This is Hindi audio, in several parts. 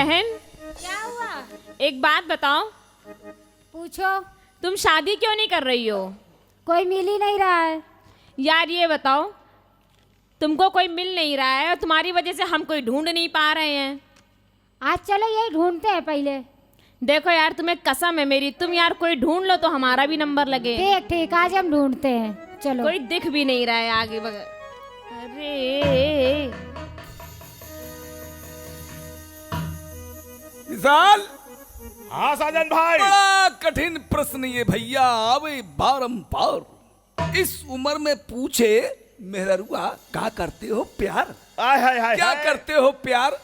बहन, क्या हुआ? एक बात बताओ, पूछो। तुम शादी क्यों नहीं कर रही हो? कोई मिल ही नहीं रहा है। यार ये बताओ, तुमको कोई मिल नहीं रहा है और तुम्हारी वजह से हम कोई ढूंढ नहीं पा रहे हैं। आज चलो यही ढूंढते हैं पहले। देखो यार, तुम्हें कसम है मेरी, तुम यार कोई ढूंढ लो तो हमारा भी नंबर लगे। ठीक ठीक, आज हम ढूंढते हैं। चलो। कोई दिख भी नहीं रहा है आगे बगल। अरे विशाल, हाँ साजन भाई। बड़ा कठिन प्रश्न ये भैया आवे बारंबार। इस उम्र में पूछे मेहरुआ, क्या करते हो प्यार? आय हाय हाय क्या हाय। करते हो प्यार?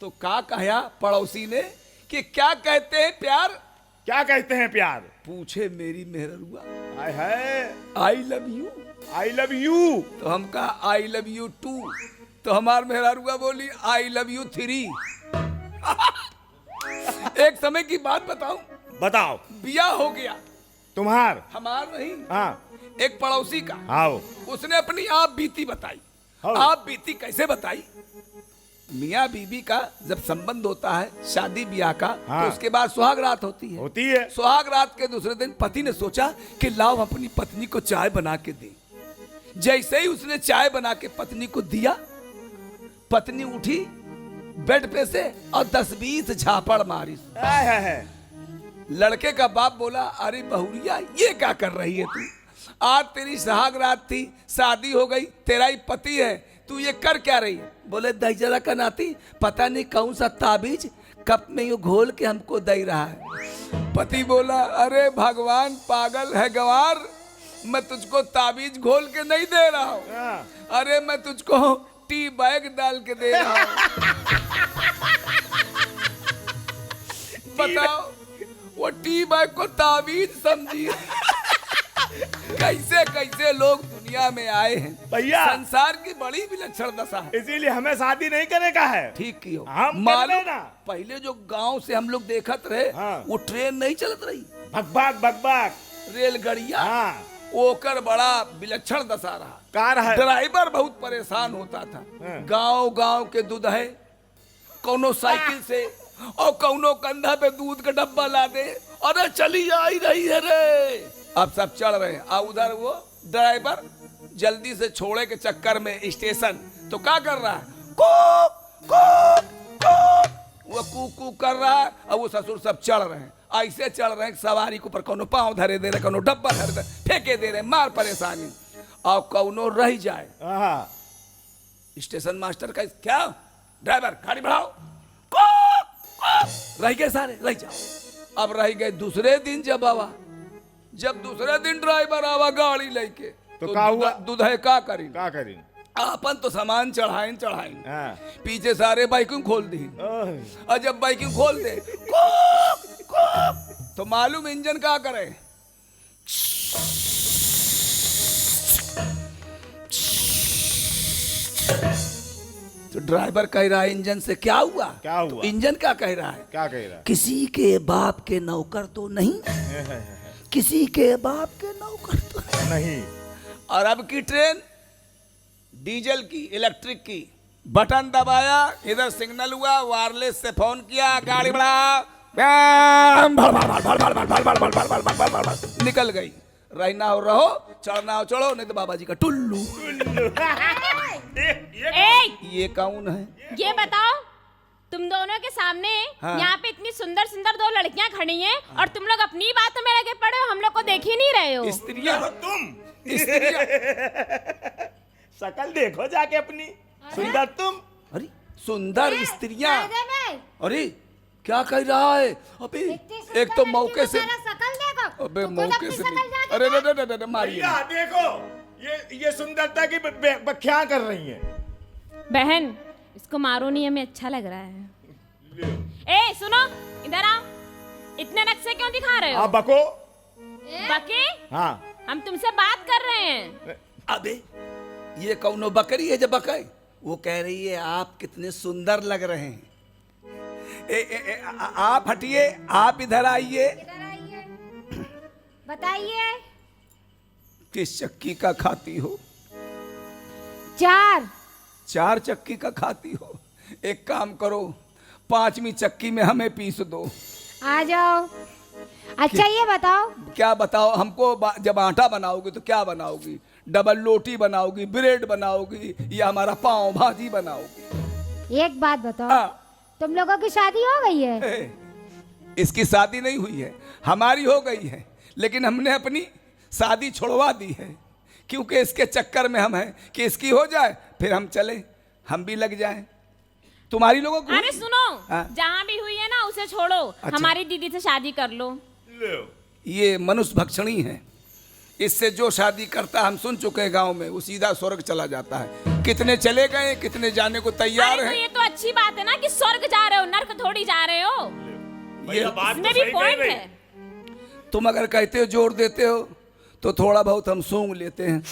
तो क्या कहा पड़ोसी ने कि क्या कहते हैं प्यार? क्या कहते हैं प्यार? पूछे मेरी मेहरुआ, आय हाय। I love you. I love you. तो हम कहा आई लव यू टू। तो हमार मेहरुआ बोली आई लव यू 3। एक समय की बात बताऊं, बताओ। बिया हो गया। तुम्हार? हमार नहीं, हाँ। एक पड़ोसी का। आओ। उसने अपनी आप बीती बताई। हाँ। आप बीती कैसे बताई? मियाँ बीबी का जब संबंध होता है शादी ब्याह का, हाँ। तो उसके बाद सुहाग रात होती है। होती है। सुहाग रात के दूसरे दिन पति ने सोचा कि लाओ अपनी पत्नी को चाय बना के दे। जैसे ही उसने चाय बना के पत्नी को दिया, पत्नी उठी बेड पे से और 10-20 झापड़ मारी। आय हाय हाय। लड़के का बाप बोला, अरे बहुरिया ये क्या कर रही है तू? आज तेरी सुहाग रात थी, शादी हो गई, तेरा ही पति है, तू ये कर क्या रही है? बोले दहीजला का नाती, पता नहीं कौन सा ताबीज कप में यूं घोल के हमको दे रहा है। पति बोला, अरे भगवान पागल है गवार, मैं तुझको ताबीज घोल के नहीं दे रहा हूँ, हाँ। अरे मैं तुझको टी बैग डाल के दे रहा हूँ। बताओ, वो टी बैग को ताबीज समझी। कैसे कैसे लोग दुनिया में आए हैं भैया। संसार की बड़ी विलक्षण दशा है। इसीलिए हमें शादी नहीं करेगा है। ठीक की हो। हम कर मालूम लेना। पहले जो गांव से हम लोग देखत रहे, हाँ। वो ट्रेन नहीं चलत रही, भगभाग भगभाग। रेलगाड़िया, हाँ। ओकर बड़ा विलक्षण दशा रहा। कार है। ड्राइवर बहुत परेशान होता था। हाँ। गांव गांव के दूध है, कौनो साइकिल से और कौनो कंधा पे दूध का डब्बा ला दे, अरे चली आई रही है रे। अब सब चढ़ रहे हैं, उधर वो ड्राइवर जल्दी से छोड़े के चक्कर में स्टेशन तो क्या कर रहा है, कूक कूक कूक, वो कूक कूक कर रहा है और वो ससुर सब चढ़ रहे हैं। ऐसे चढ़ रहे हैं सवारी के ऊपर कोनो पाँव धरे दे रहे, कोनो डब्बा धरे दे, फेंके दे रहे, मार परेशानी। और कौनो रह जाए, हाँ। स्टेशन मास्टर का क्या, ड्राइवर गाड़ी बढ़ाओ, कूक कूक, रह गए सारे, रह जाओ। अब रह गए दूसरे दिन जब दूसरे दिन ड्राइवर आवा गाड़ी लेके, तो का हुआ? दूधे का करी, क्या करी? अपन तो सामान चढ़ाइन हाँ। पीछे सारे बाइकिंग खोल दी। ओह। और जब बाइकिंग खोल दे, कूक कूक, तो मालूम इंजन क्या करे, तो ड्राइवर कह रहा है इंजन से क्या हुआ? क्या हुआ? तो इंजन क्या कह रहा है, क्या कह रहा? किसी के बाप के नौकर तो नहीं, किसी के बाप के नौकर तो नहीं। और अब की ट्रेन डीजल की, इलेक्ट्रिक की, बटन दबाया, इधर सिग्नल हुआ, वायरलेस से फोन किया, गाड़ी बढ़ा, निकल गई। रहना हो रहो, चढ़ना हो चढ़ो, नहीं तो बाबा जी का टुल्लू। ये कौन है? ये बताओ, तुम दोनों के सामने हाँ। यहाँ पे इतनी सुंदर सुंदर 2 लड़कियां खड़ी हैं और तुम लोग अपनी बातों में लगे पड़े हो, हम लोग को देख ही नहीं रहे हो। स्त्रियां, तुम स्त्रियां, शकल देखो जाके अपनी, सुंदर तुम। अरे सुंदर स्त्रियां, फायदे में। अरे क्या कह रहा है? अबे इतनी सुंदर एक तो लड़की मौके को से, मेरा शकल देखो। अबे तुमको मौके अपनी से शकल जाके अरे देख। रे मारिए। भैया देखो, ये सुंदरता की व्याख्या कर रही है। बहन, इसको मारो नहीं, हमें अच्छा लग रहा है। ए सुनो, इधर आओ, इतने नक्शे क्यों दिखा रहे हो? आप बको। बके, हाँ। हम तुमसे बात कर रहे हैं। अबे ये कौनो बकरी है जब बके, वो कह रही है आप कितने सुंदर लग रहे हैं। आप हटिए, आप इधर आइए। इधर आइए। बताइए। किस चक्की का खाती हो? 4। 4 चक्की का खाती हो? एक काम करो, 5वीं चक्की में हमें पीस दो। आ जाओ। अच्छा ये बताओ, क्या बताओ हमको? जब आटा बनाओगी तो क्या बनाओगी? डबल रोटी बनाओगी, ब्रेड बनाओगी, या हमारा पाव भाजी बनाओगी? एक बात बताओ, हाँ। तुम लोगों की शादी हो गई है? इसकी शादी नहीं हुई है, हमारी हो गई है, लेकिन हमने अपनी शादी छुड़वा दी है, क्योंकि इसके चक्कर में हम हैं कि इसकी हो जाए फिर हम चले, हम भी लग जाएं। तुम्हारी लोगों को अरे सुनो, हाँ? जहाँ भी हुई है ना उसे छोड़ो, अच्छा। हमारी दीदी से शादी कर लो। ये मनुष्य भक्षणी है, इससे जो शादी करता है हम सुन चुके हैं गांव में, वो सीधा स्वर्ग चला जाता है। कितने चले गए, कितने जाने को तैयार अरे तो हैं। ये तो अच्छी बात है ना कि स्वर्ग जा रहे हो, नर्क थोड़ी जा रहे हो। भैया बात इसमें तो भी सही कह पॉइंट रही। है। तुम अगर कहते हो जोर देते हो तो थोड़ा बहुत हम सूंघ लेते हैं।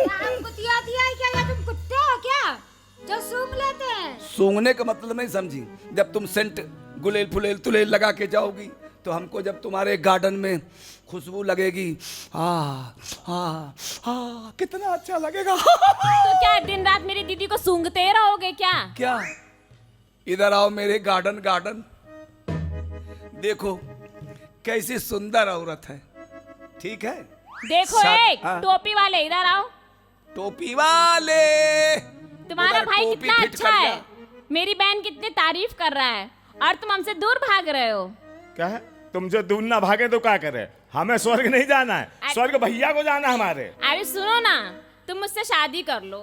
हम कुतिया दिया है क्या, या तुम कुत्ते हो क्या जो सूंघ लेते हैं? सूंघने का मतलब नहीं समझी? जब तुम सेंट गुलेल फुलेल तुलेल लगा के जाओगी तो हमको जब तुम्हारे गार्डन में खुशबू लगेगी, कितना अच्छा लगेगा। तो क्या दिन रात मेरी दीदी को सूंघते रहोगे क्या? क्या? इधर आओ मेरे गार्डन, गार्डन देखो कैसी सुंदर औरत है, ठीक है? देखो एक हाँ। टोपी वाले इधर आओ। टोपी वाले, तुम्हारा उधर भाई टोपी कितना फिट अच्छा कर है, जा। मेरी बहन कितनी तारीफ कर रहा है, और तुम हमसे दूर भाग रहे हो। क्या है? तुम जो दूर ना भागे तो क्या करे? हमें स्वर्ग नहीं जाना है, स्वर्ग भैया को जाना है हमारे। अरे सुनो ना, तुम मुझसे शादी कर लो,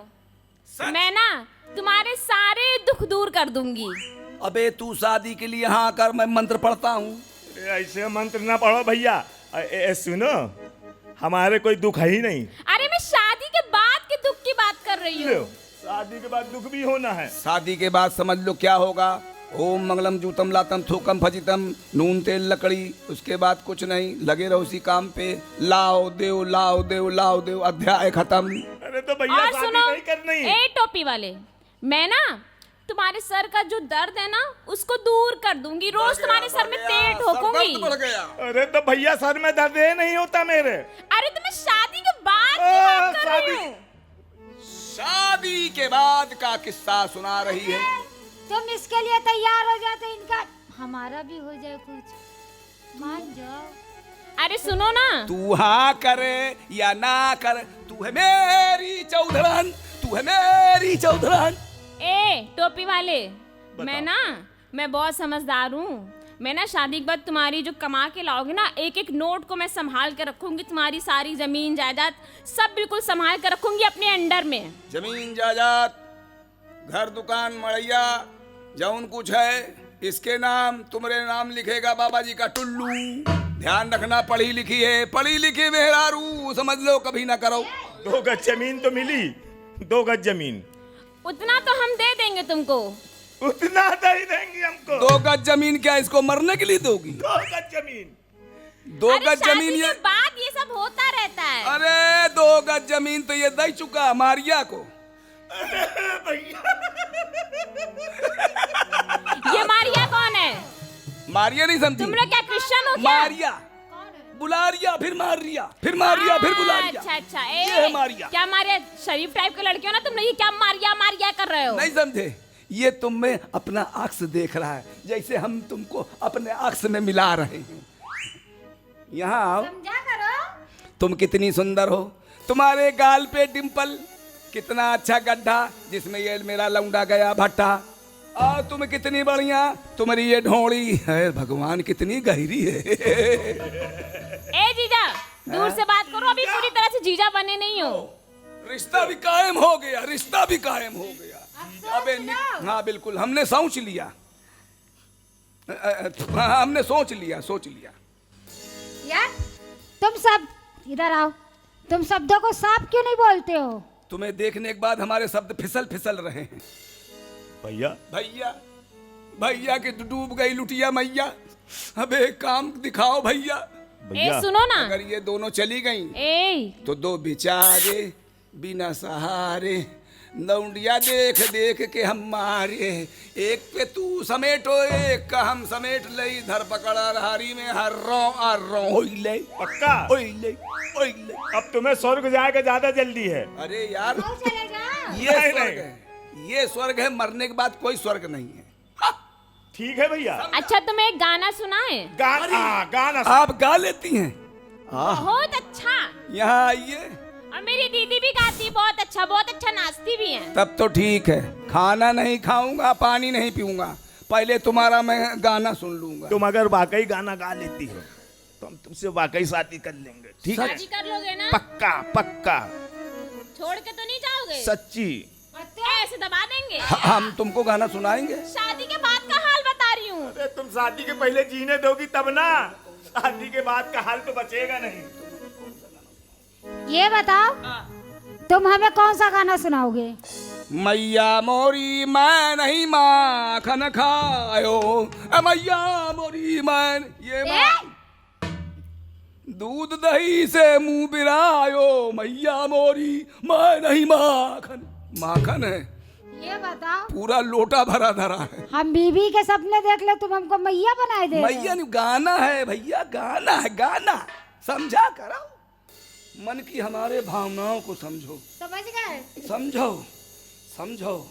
मैं ना तुम्हारे सारे दुख दूर कर दूंगी। अबे तू शादी के लिए यहाँ आकर मैं मंत्र पढ़ता हूँ। ऐसे मंत्र ना पढ़ो भैया। सुनो, हमारे कोई दुख है ही नहीं। अरे मैं शादी के बाद के दुख की बात कर रही लो, हूँ। शादी के बाद दुख भी होना है। शादी के बाद समझ लो क्या होगा। ओम मंगलम जूतम लातम थोकम फजितम, नून तेल लकड़ी, उसके बाद कुछ नहीं, लगे रहो उसी काम पे। लाओ देव लाओ देव लाओ देव, अध्याय खत्म। अरे तो भैया और शादी सुनो, नहीं करनी। ए टोपी वाले, मैं ना तुम्हारे सर का जो दर्द है ना उसको दूर कर दूंगी, रोज तुम्हारे सर में तेल ठोकूंगी। अरे तो भैया सर में दर्द ये नहीं होता मेरे। अरे तो मैं शादी के बाद की बात कर रही शादी- हूँ। शादी के बाद का किस्सा सुना रही है। तुम इसके लिए तैयार हो जाते, इनका हमारा भी हो जाए कुछ, मान जाओ। अरे सुनो ना, तू हाँ करे या ना करे, तू है मेरी चौधरान, तू है मेरी चौधरान। ए टोपी वाले, मैं बहुत समझदार हूँ। मैं ना शादी के बाद तुम्हारी जो कमा के लाओगे ना, एक एक नोट को मैं संभाल के रखूंगी, तुम्हारी सारी जमीन जायदाद सब बिल्कुल संभाल के रखूंगी अपने अंडर में। जमीन जायदाद, घर दुकान मड़ैया, जौन कुछ है इसके नाम तुम्हारे नाम लिखेगा बाबा जी का टुल्लू। ध्यान रखना, पढ़ी लिखी है, पढ़ी लिखी मेहरारू, समझ लो कभी ना करो। 2 गज जमीन तो मिली, 2 गज जमीन। उतना तो हम दे देंगे तुमको। उतना दे देंगे हमको। 2 गज जमीन क्या इसको मरने के लिए दोगी? 2 गज जमीन। 2 अरे गज शादी जमीन के ये, बाद ये सब होता रहता है। अरे 2 गज जमीन तो ये दे चुका मारिया को। ये मारिया कौन है? मारिया नहीं समझी? तुम लोग क्या क्रिश्चियन हो क्या? मारिया, बुलारिया, फिर मारिया, फिर मारिया, फिर बुलारिया। अच्छा अच्छा, ये है मारिया। क्या मारिया? शरीफ टाइप के लड़के हो ना तुम लोग, ये क्या मारिया मारिया कर रहे हो? नहीं समझे? ये तुम में अपना अक्स देख रहा है, जैसे हम तुमको अपने अक्स में मिला रहे हैं। यहाँ आओ, समझा करो। तुम कितनी सुंदर हो, तुम्हारे गाल पे डिंपल, कितना अच्छा गड्ढा जिसमें ये मेरा लौंडा गया भट्टा, और तुम कितनी बढ़िया, तुम्हारी ये ढोड़ी है, भगवान कितनी गहरी है। ए जीजा, दूर से बात करो, अभी पूरी तरह से जीजा बने नहीं हो। रिश्ता भी कायम हो गया, रिश्ता भी कायम हो गया। अबे हाँ बिल्कुल, हमने सोच लिया, हमने सोच लिया। यार तुम सब इधर आओ, तुम शब्दों को साफ क्यों नहीं बोलते हो? तुम्हें देखने के बाद हमारे शब्द फिसल फिसल रहे हैं। भैया भैया, भैया की डूब गई लुटिया मैया, अब एक काम दिखाओ भैया। ए सुनो ना, अगर ये दोनों चली गई ए तो 2 बेचारे बिना सहारे, लौंडिया देख देख के हम मारे, एक पे तू समेटो, एक का हम समेट लई, धरपकड़ हारी में हर रो होइले, पक्का। होइले, होइले। अब तुम्हें स्वर्ग जाएगा ज्यादा जल्दी है। अरे यार, चलेगा। ये नहीं, स्वर्ग नहीं। है, ये स्वर्ग है, मरने के बाद कोई स्वर्ग नहीं है। ठीक है भैया। अच्छा तुम्हें एक गाना सुनाए? गाना आप गा लेती हैं? बहुत अच्छा। यहाँ आइए। और मेरी दीदी भी गाती, बहुत अच्छा नाचती भी है। तब तो ठीक है, खाना नहीं खाऊंगा, पानी नहीं पीऊंगा, पहले तुम्हारा मैं गाना सुन लूंगा। तुम अगर वाकई गाना गा लेती हो तो हम तुमसे वाकई शादी कर लेंगे, ठीक है? शादी कर लोगे ना? पक्का पक्का। छोड़ के तो नहीं जाओगे? सच्ची। ऐसे दबा देंगे? हम तुमको गाना सुनाएंगे। शादी के बाद का हाल बता रही हूँ। अरे तुम शादी के पहले जीने दोगी तब ना, शादी के बाद का हाल तो बचेगा नहीं। ये बताओ तुम हमें कौन सा गाना सुनाओगे? मैया मोरी मैं नहीं माखन खायो, मैया मोरी मैं ये दूध दही से मुंह बिरायो, मैया मोरी मैं नहीं माखन। माखन है, ये बताओ पूरा लोटा भरा धरा है। हम बीवी के सपने देख ले, तुम हमको मैया बनाए दे रहे हो। मैया नहीं, गाना है भैया, गाना है, गाना समझा करो। मन की हमारे भावनाओं को समझो, समझ गए? समझो समझो।